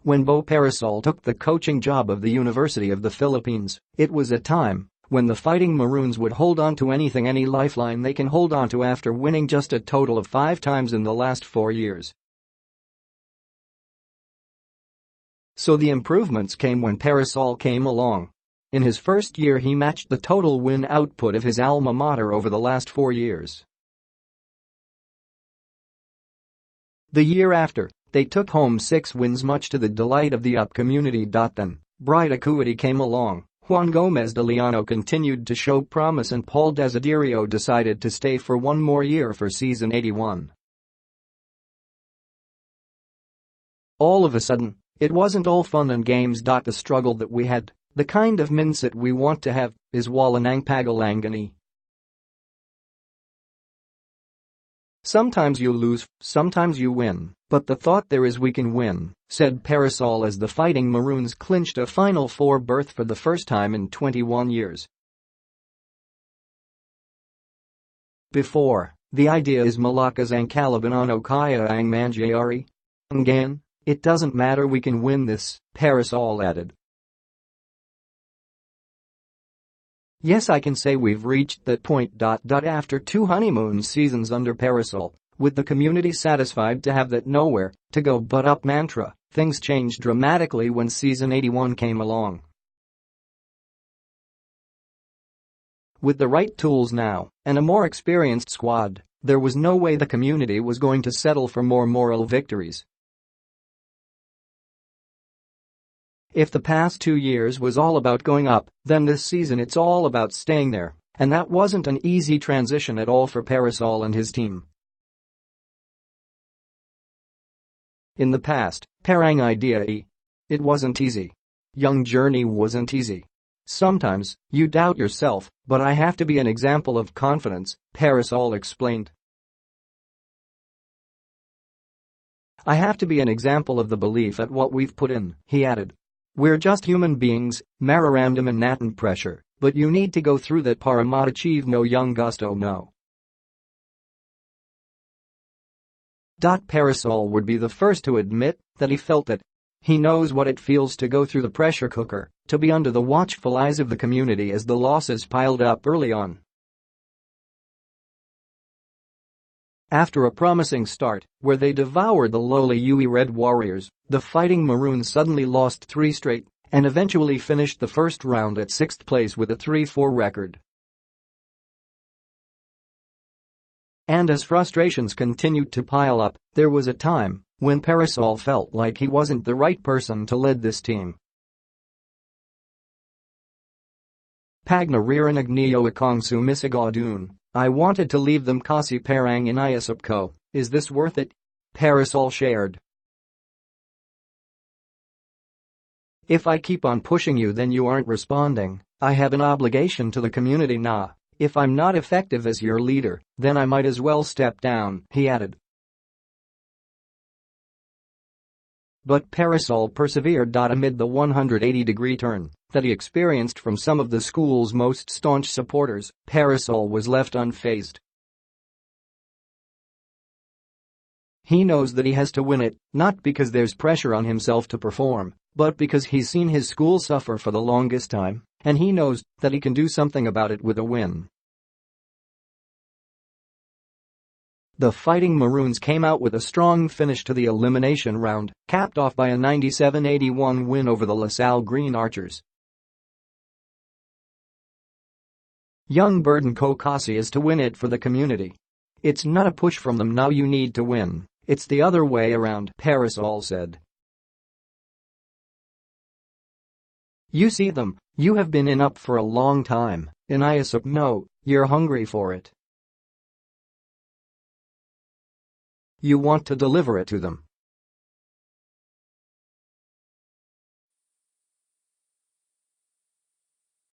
When Bo Perasol took the coaching job of the University of the Philippines, it was a time when the Fighting Maroons would hold on to any lifeline they can hold on to after winning just a total of 5 times in the last 4 years. So the improvements came when Perasol came along. In his first year he matched the total win output of his alma mater over the last 4 years. The year after, they took home 6 wins much to the delight of the UP community. Then, bright Akhuetie came along, Juan Gomez de Liano continued to show promise and Paul Desiderio decided to stay for one more year for season 81. All of a sudden, it wasn't all fun and games. The struggle that we had, the kind of mindset we want to have, is walang pag-aalangan. Sometimes you lose, sometimes you win, but the thought there is we can win, said Perasol as the Fighting Maroons clinched a Final Four berth for the first time in 21 years. Before, the idea is malakas ang kalaban o kaya ang mangyayari. Again, it doesn't matter, we can win this, Perasol added. Yes, I can say we've reached that point. After 2 honeymoon seasons under Perasol, with the community satisfied to have that nowhere to go but up mantra, things changed dramatically when season 81 came along. With the right tools now and a more experienced squad, there was no way the community was going to settle for more moral victories. If the past 2 years was all about going up, then this season it's all about staying there, and that wasn't an easy transition at all for Perasol and his team. In the past, parang idea it wasn't easy. Young journey wasn't easy. Sometimes, you doubt yourself, but I have to be an example of confidence, Perasol explained. I have to be an example of the belief at what we've put in, he added. We're just human beings, mararamdam and natin pressure, but you need to go through that para ma-achieve mo yung gusto mo. Perasol would be the first to admit that he felt that. He knows what it feels to go through the pressure cooker, to be under the watchful eyes of the community as the losses piled up early on. After a promising start, where they devoured the lowly UE Red Warriors, the Fighting Maroons suddenly lost 3 straight and eventually finished the first round at 6th place with a 3-4 record. And as frustrations continued to pile up, there was a time when Perasol felt like he wasn't the right person to lead this team. Pag naririnig niyo akong sumisigadun, I wanted to leave them kasi parang iniisip ko, is this worth it? Perasol shared. If I keep on pushing you then you aren't responding, I have an obligation to the community na. If I'm not effective as your leader, then I might as well step down, he added. But Perasol persevered. Amid the 180-degree turn that he experienced from some of the school's most staunch supporters, Perasol was left unfazed. He knows that he has to win it, not because there's pressure on himself to perform, but because he's seen his school suffer for the longest time, and he knows that he can do something about it with a win. The Fighting Maroons came out with a strong finish to the elimination round, capped off by a 97-81 win over the LaSalle Green Archers. Young Burden Kokasi is to win it for the community. It's not a push from them now you need to win, it's the other way around, Perasol said. You see them, you have been in up for a long time, iniisip no, you're hungry for it. You want to deliver it to them.